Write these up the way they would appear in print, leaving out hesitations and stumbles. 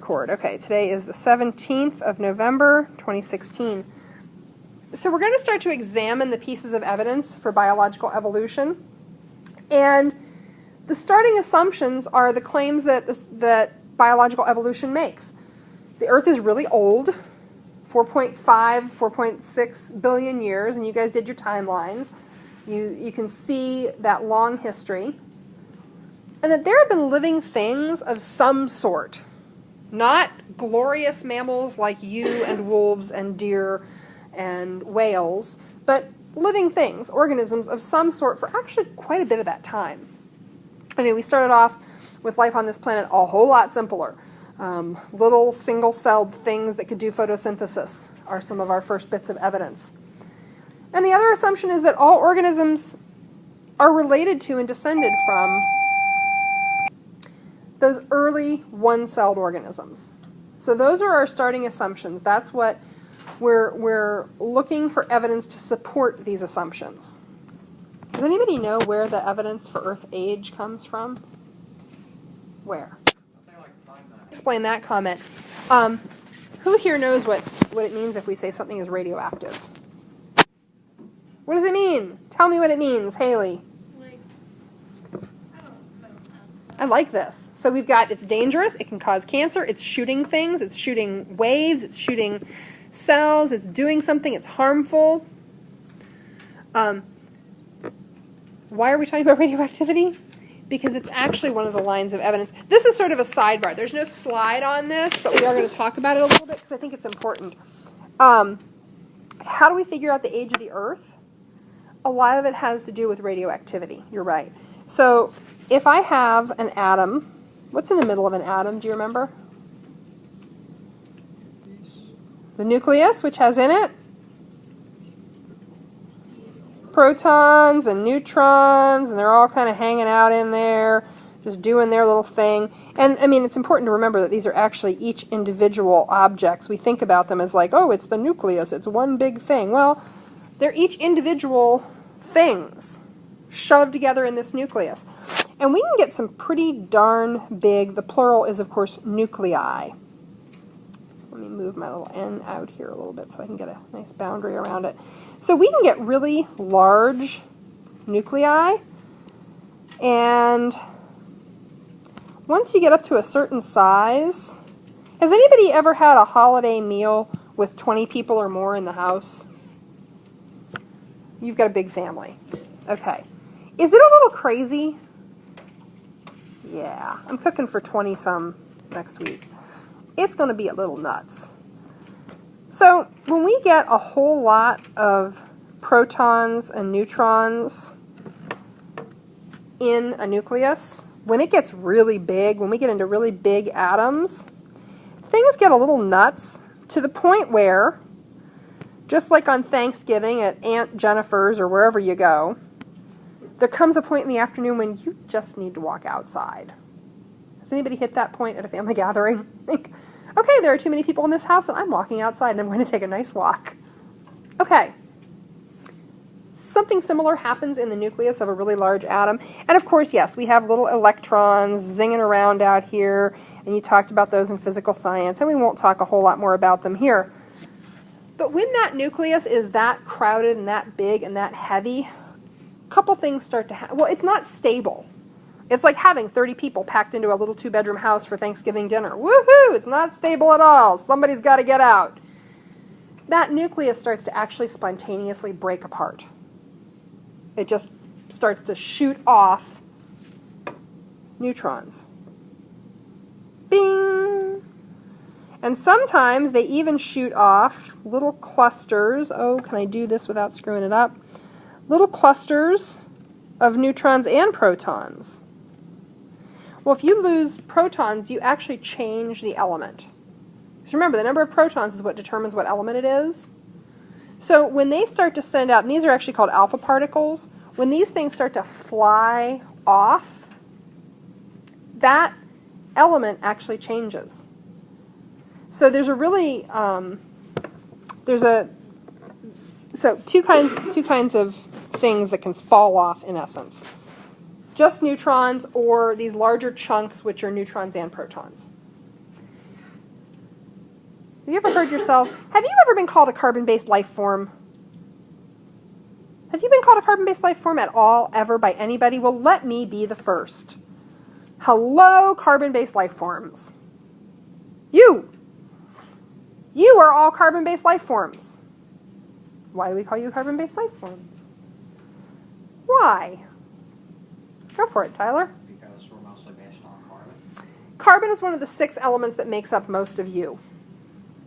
record. Okay, today is the 17th of November, 2016. So we're going to start to examine the pieces of evidence for biological evolution. And the starting assumptions are the claims that biological evolution makes. The Earth is really old, 4.5, 4.6 billion years, and you guys did your timelines. You can see that long history. And that there have been living things of some sort. Not glorious mammals like you and wolves and deer and whales, but living things, organisms of some sort for actually quite a bit of that time. I mean, we started off with life on this planet a whole lot simpler. Little single-celled things that could do photosynthesis are some of our first bits of evidence. And the other assumption is that all organisms are related to and descended from those early one-celled organisms. So those are our starting assumptions. That's what we're looking for evidence to support these assumptions. Does anybody know where the evidence for Earth age comes from? Where? Explain that comment. Who here knows what it means if we say something is radioactive? What does it mean? Tell me what it means, Haley. I like this. So we've got, it's dangerous, it can cause cancer, it's shooting things, it's shooting waves, it's shooting cells, it's doing something, it's harmful. Why are we talking about radioactivity? Because it's actually one of the lines of evidence. This is sort of a sidebar. There's no slide on this, but we are going to talk about it a little bit because I think it's important. How do we figure out the age of the Earth? A lot of it has to do with radioactivity. You're right. So if I have an atom, what's in the middle of an atom? Do you remember? The nucleus, which has in it protons and neutrons, and they're all kind of hanging out in there, just doing their little thing. And I mean, it's important to remember that these are actually each individual objects. We think about them as like, oh, it's the nucleus, it's one big thing. Well, they're each individual things shoved together in this nucleus. And we can get some pretty darn big, the plural is, of course, nuclei. Let me move my little n out here a little bit so I can get a nice boundary around it. So we can get really large nuclei, and once you get up to a certain size, has anybody ever had a holiday meal with 20 people or more in the house? You've got a big family. Okay. Is it a little crazy? Yeah, I'm cooking for 20-some next week. It's going to be a little nuts. So when we get a whole lot of protons and neutrons in a nucleus, when it gets really big, when we get into really big atoms, things get a little nuts to the point where, just like on Thanksgiving at Aunt Jennifer's or wherever you go, there comes a point in the afternoon when you just need to walk outside. Has anybody hit that point at a family gathering? Think, okay, there are too many people in this house and I'm walking outside and I'm going to take a nice walk. Okay. Something similar happens in the nucleus of a really large atom. And of course, yes, we have little electrons zinging around out here, and you talked about those in physical science, and we won't talk a whole lot more about them here. But when that nucleus is that crowded and that big and that heavy, a couple things start to happen. Well, it's not stable. It's like having 30 people packed into a little 2-bedroom house for Thanksgiving dinner. Woohoo! It's not stable at all. Somebody's got to get out. That nucleus starts to actually spontaneously break apart. It just starts to shoot off neutrons. Bing! And sometimes they even shoot off little clusters. Oh, can I do this without screwing it up? Little clusters of neutrons and protons. Well, if you lose protons, you actually change the element. So remember, the number of protons is what determines what element it is. So when they start to send out, and these are actually called alpha particles, when these things start to fly off, that element actually changes. So there's a really, so two kinds of things that can fall off in essence. Just neutrons or these larger chunks which are neutrons and protons. Have you ever heard yourselves, have you ever been called a carbon-based life form? Have you been called a carbon-based life form at all, ever, by anybody? Well, let me be the first. Hello, carbon-based life forms. You are all carbon-based life forms. Why do we call you carbon-based life forms? Why? Go for it, Tyler. Because we're mostly based on carbon. Carbon is one of the 6 elements that makes up most of you.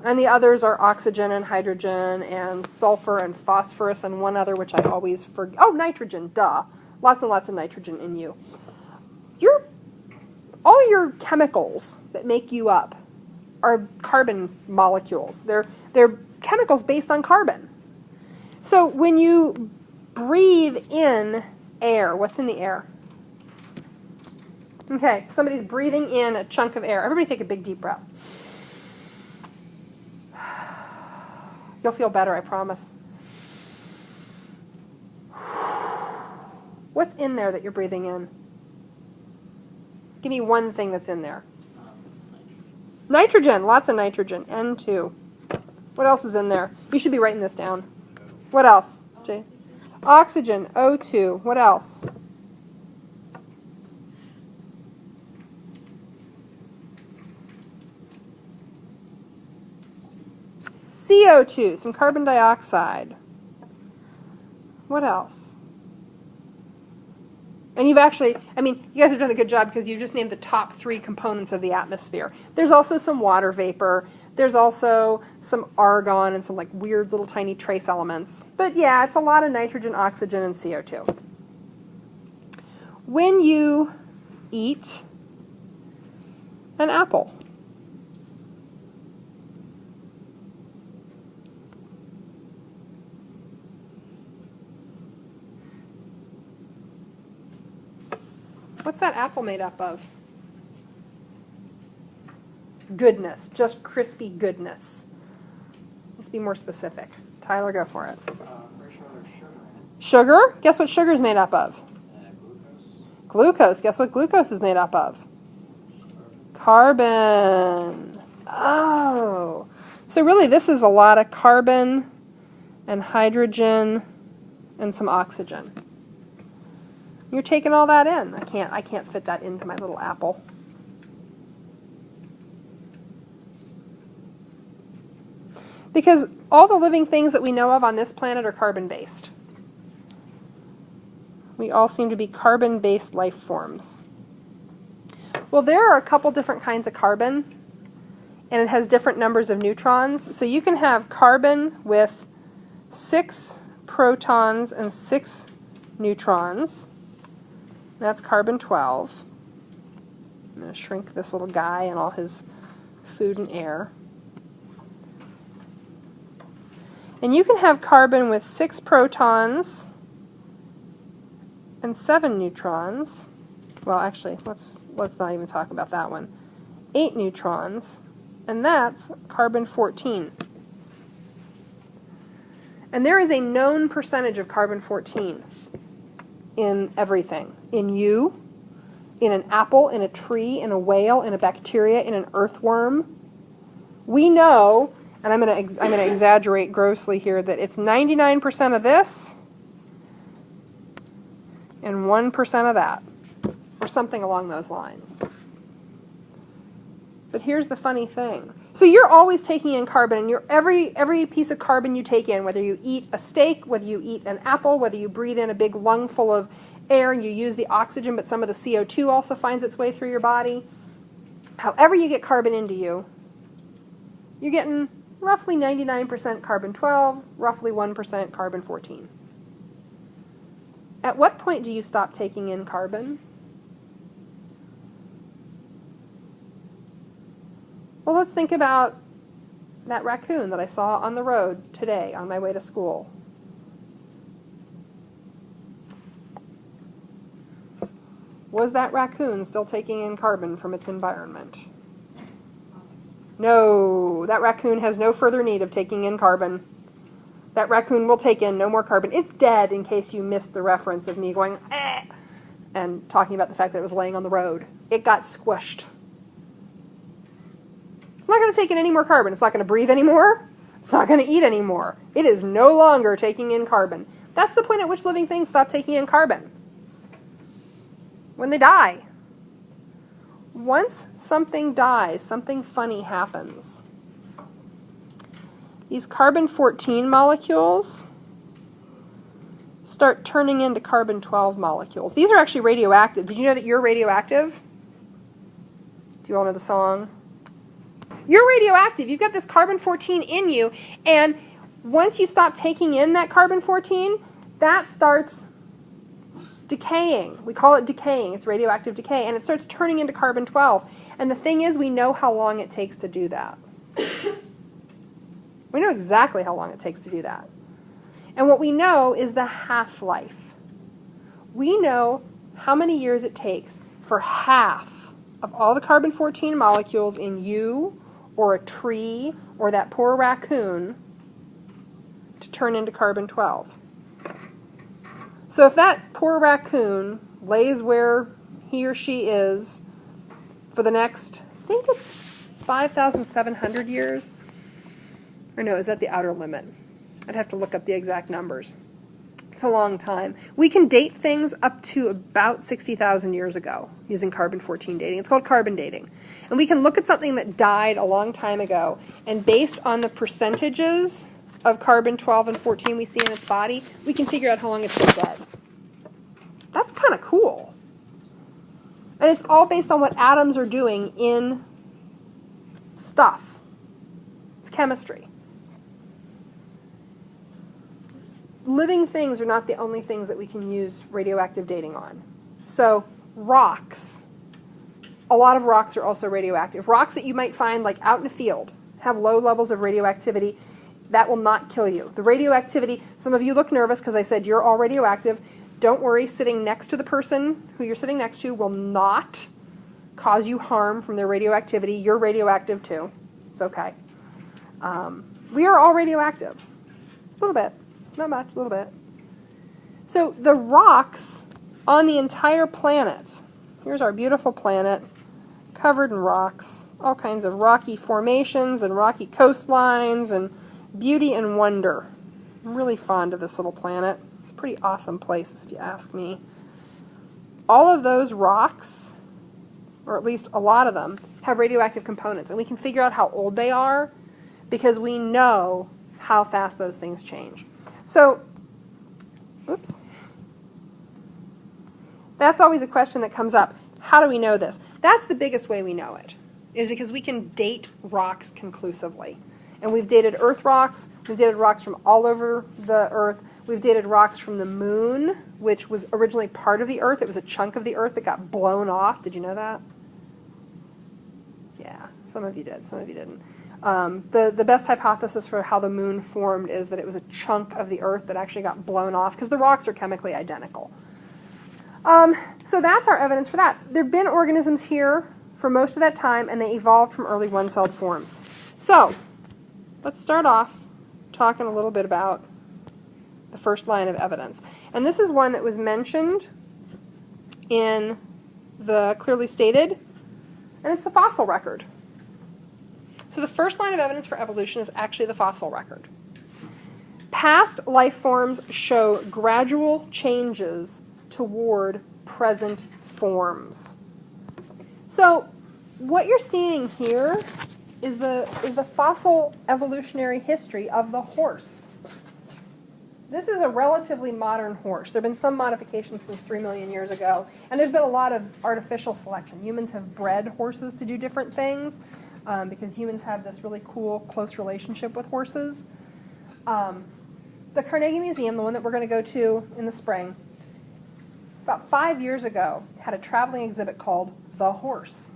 And the others are oxygen and hydrogen and sulfur and phosphorus and one other, which I always forget. Oh, nitrogen, duh. Lots and lots of nitrogen in you. All your chemicals that make you up are carbon molecules. They're chemicals based on carbon. So when you breathe in air, what's in the air? Okay, somebody's breathing in a chunk of air. Everybody take a big deep breath. You'll feel better, I promise. What's in there that you're breathing in? Give me one thing that's in there. Nitrogen, lots of nitrogen. N2. What else is in there? You should be writing this down. What else, Jay? Oxygen, O2. What else? CO2, some carbon dioxide. What else? And you've actually, I mean, you guys have done a good job because you just named the top 3 components of the atmosphere. There's also some water vapor. There's also some argon and some like weird little tiny trace elements. But yeah, it's a lot of nitrogen, oxygen, and CO2. When you eat an apple, what's that apple made up of? Goodness, just crispy goodness. Let's be more specific. Tyler, go for it. Pretty sure there's sugar in it. Sugar? Guess what sugar is made up of? Glucose. Glucose. Guess what glucose is made up of? Carbon. Oh. So really this is a lot of carbon and hydrogen and some oxygen. You're taking all that in. I can't fit that into my little apple. Because all the living things that we know of on this planet are carbon-based. We all seem to be carbon-based life forms. Well, there are a couple different kinds of carbon, and it has different numbers of neutrons. So you can have carbon with 6 protons and 6 neutrons. That's carbon-12. I'm going to shrink this little guy and all his food and air. And you can have carbon with 6 protons and 7 neutrons. Well, actually, let's not even talk about that one. 8 neutrons, and that's carbon-14. And there is a known percentage of carbon-14 in everything. In you, in an apple, in a tree, in a whale, in a bacteria, in an earthworm. We know, and I'm going to exaggerate grossly here, that it's 99% of this and 1% of that, or something along those lines. But here's the funny thing. So you're always taking in carbon, and every piece of carbon you take in, whether you eat a steak, whether you eat an apple, whether you breathe in a big lung full of air and you use the oxygen, but some of the CO2 also finds its way through your body. However you get carbon into you, you're getting roughly 99% carbon-12, roughly 1% carbon-14. At what point do you stop taking in carbon? Well, let's think about that raccoon that I saw on the road today on my way to school. Was that raccoon still taking in carbon from its environment? No, that raccoon has no further need of taking in carbon. That raccoon will take in no more carbon. It's dead, in case you missed the reference of me going, eh, and talking about the fact that it was laying on the road. It got squished. It's not going to take in any more carbon. It's not going to breathe anymore. It's not going to eat anymore. It is no longer taking in carbon. That's the point at which living things stop taking in carbon. When they die. Once something dies, something funny happens. These carbon-14 molecules start turning into carbon-12 molecules. These are actually radioactive. Did you know that you're radioactive? Do you all know the song? You're radioactive. You've got this carbon-14 in you, and once you stop taking in that carbon-14, that starts decaying. We call it decaying. It's radioactive decay, and it starts turning into carbon-12. And the thing is, we know how long it takes to do that. We know exactly how long it takes to do that. And what we know is the half-life. We know how many years it takes for half of all the carbon-14 molecules in you or a tree or that poor raccoon to turn into carbon-12. So if that poor raccoon lays where he or she is for the next, I think it's 5,700 years, or no, is that the outer limit? I'd have to look up the exact numbers. It's a long time. We can date things up to about 60,000 years ago using carbon-14 dating. It's called carbon dating. And we can look at something that died a long time ago, and based on the percentages of carbon-12 and 14 we see in its body, we can figure out how long it's been dead. That's kind of cool. And it's all based on what atoms are doing in stuff. It's chemistry. Living things are not the only things that we can use radioactive dating on. So rocks, a lot of rocks are also radioactive. Rocks that you might find like out in a field have low levels of radioactivity. That will not kill you. The radioactivity, some of you look nervous because I said you're all radioactive. Don't worry, sitting next to the person who you're sitting next to will not cause you harm from their radioactivity. You're radioactive too. It's okay. We are all radioactive. A little bit. Not much, a little bit. So the rocks on the entire planet, here's our beautiful planet, covered in rocks, all kinds of rocky formations and rocky coastlines and beauty and wonder. I'm really fond of this little planet. It's a pretty awesome place, if you ask me. All of those rocks, or at least a lot of them, have radioactive components, and we can figure out how old they are because we know how fast those things change. So, oops. That's always a question that comes up. How do we know this? That's the biggest way we know it, is because we can date rocks conclusively. And we've dated Earth rocks. We've dated rocks from all over the Earth. We've dated rocks from the moon, which was originally part of the Earth. It was a chunk of the Earth that got blown off. Did you know that? Yeah, some of you did. Some of you didn't. The best hypothesis for how the moon formed is that it was a chunk of the Earth that actually got blown off because the rocks are chemically identical. So that's our evidence for that. There have been organisms here for most of that time, and they evolved from early one-celled forms. So let's start off talking a little bit about the first line of evidence. And this is one that was mentioned in the clearly stated, and it's the fossil record. So the first line of evidence for evolution is actually the fossil record. Past life forms show gradual changes toward present forms. So what you're seeing here is the fossil evolutionary history of the horse. This is a relatively modern horse. There have been some modifications since 3 million years ago, and there's been a lot of artificial selection. Humans have bred horses to do different things because humans have this really cool, close relationship with horses. The Carnegie Museum, the one that we're going to go to in the spring, about 5 years ago, had a traveling exhibit called The Horse.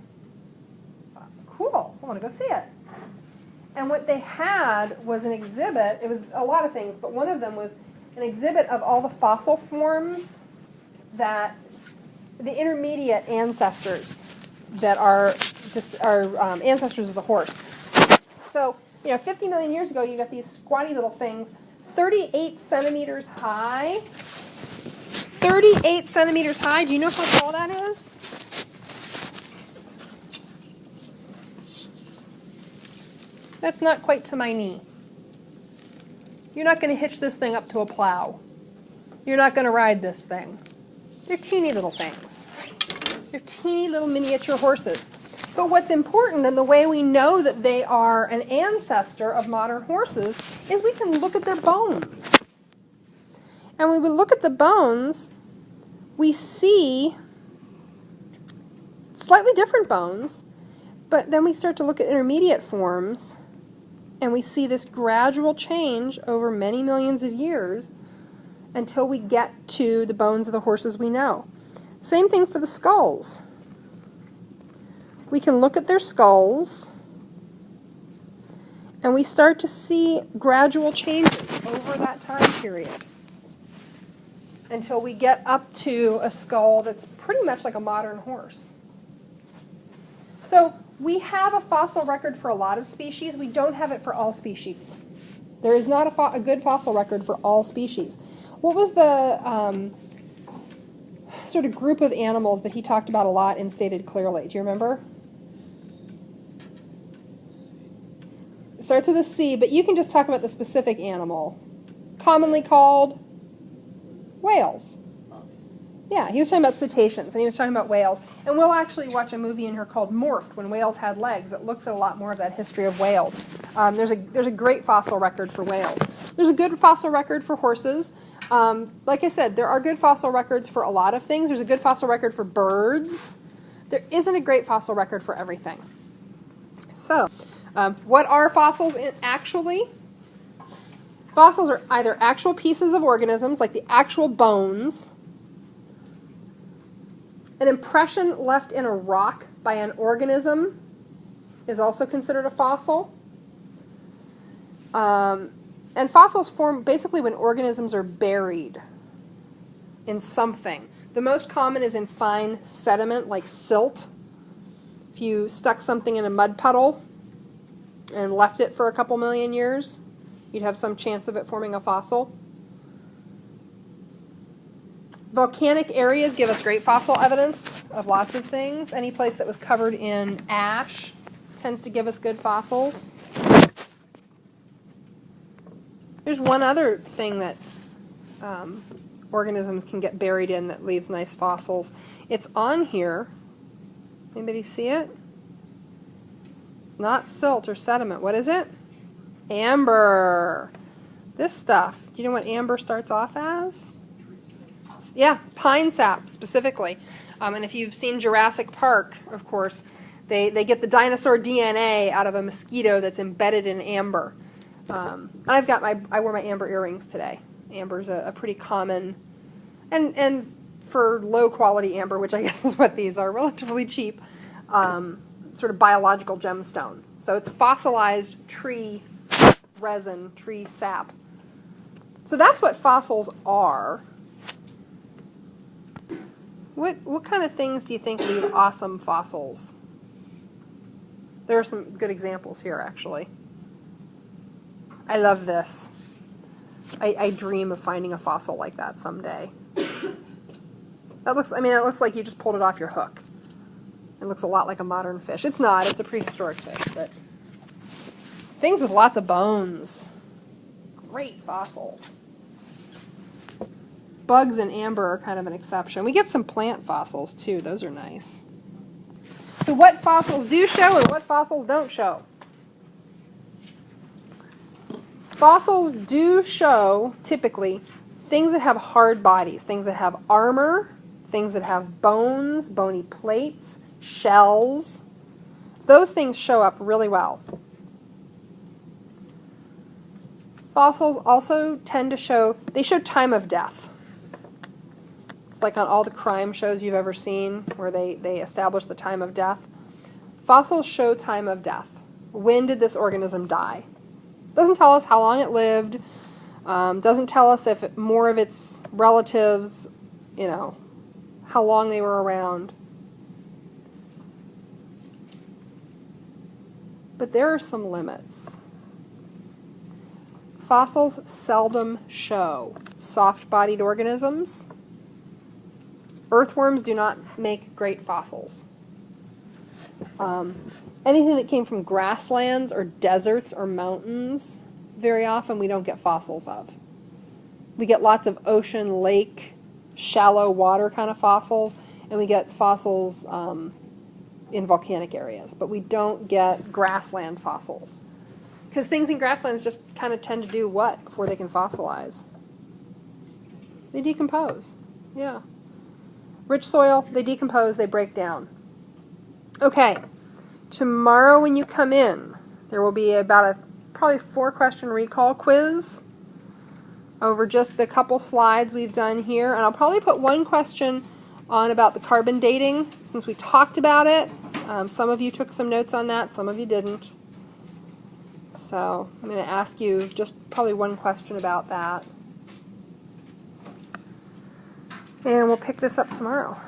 Cool, I want to go see it. And what they had was an exhibit. It was a lot of things, but one of them was an exhibit of all the fossil forms that the intermediate ancestors that are ancestors of the horse. So, 50 million years ago, you got these squatty little things, 38 centimeters high. 38 centimeters high. Do you know how tall that is? That's not quite to my knee. You're not going to hitch this thing up to a plow. You're not going to ride this thing. They're teeny little things. They're teeny little miniature horses. But what's important, and the way we know that they are an ancestor of modern horses, is we can look at their bones. And when we look at the bones, we see slightly different bones, but then we start to look at intermediate forms, and we see this gradual change over many millions of years until we get to the bones of the horses we know. Same thing for the skulls. We can look at their skulls, and we start to see gradual changes over that time period until we get up to a skull that's pretty much like a modern horse. So we have a fossil record for a lot of species. We don't have it for all species. There is not a good fossil record for all species. What was the sort of group of animals that he talked about a lot and stated clearly? Do you remember? It starts with a C, but you can just talk about the specific animal. Commonly called whales. Yeah, he was talking about cetaceans, and he was talking about whales. And we'll actually watch a movie in here called Morphed, When Whales Had Legs, that looks at a lot more of that history of whales. There's a great fossil record for whales. There's a good fossil record for horses. Like I said, there are good fossil records for a lot of things. There's a good fossil record for birds. There isn't a great fossil record for everything. So, what are fossils actually? Fossils are either actual pieces of organisms, like the actual bones. An impression left in a rock by an organism is also considered a fossil. And fossils form basically when organisms are buried in something. The most common is in fine sediment like silt. If you stuck something in a mud puddle and left it for a couple million years, you'd have some chance of it forming a fossil. Volcanic areas give us great fossil evidence of lots of things. Any place that was covered in ash tends to give us good fossils. There's one other thing that organisms can get buried in that leaves nice fossils. It's on here. Anybody see it? It's not silt or sediment. What is it? Amber. This stuff. Do you know what amber starts off as? Yeah, pine sap specifically. And if you've seen Jurassic Park, of course, they get the dinosaur DNA out of a mosquito that's embedded in amber. And I wore my amber earrings today. Amber's a pretty common, and for low quality amber, which I guess is what these are, relatively cheap, sort of biological gemstone. So it's fossilized tree resin, tree sap. So that's what fossils are. What kind of things do you think leave awesome fossils? There are some good examples here, actually. I love this. I dream of finding a fossil like that someday. It looks like you just pulled it off your hook. It looks a lot like a modern fish. It's not. It's a prehistoric fish, but things with lots of bones. Great fossils. Bugs and amber are kind of an exception. We get some plant fossils, too. Those are nice. So what fossils do show and what fossils don't show? Fossils do show, typically, things that have hard bodies, things that have armor, things that have bones, bony plates, shells. Those things show up really well. Fossils also tend to show time of death. It's like on all the crime shows you've ever seen where they establish the time of death. Fossils show time of death. When did this organism die? Doesn't tell us how long it lived. Doesn't tell us if more of its relatives, how long they were around. But there are some limits. Fossils seldom show soft-bodied organisms. Earthworms do not make great fossils. Anything that came from grasslands or deserts or mountains, very often we don't get fossils of. We get lots of ocean, lake, shallow water kind of fossils, and we get fossils in volcanic areas, but we don't get grassland fossils. Because things in grasslands just kind of tend to do what before they can fossilize? They decompose. Yeah. Rich soil, they decompose, they break down. Okay. Tomorrow when you come in, there will be about a probably 4-question recall quiz over just the couple slides we've done here. And I'll probably put one question on about the carbon dating, since we talked about it. Some of you took some notes on that, some of you didn't. So I'm going to ask you just probably one question about that. And we'll pick this up tomorrow.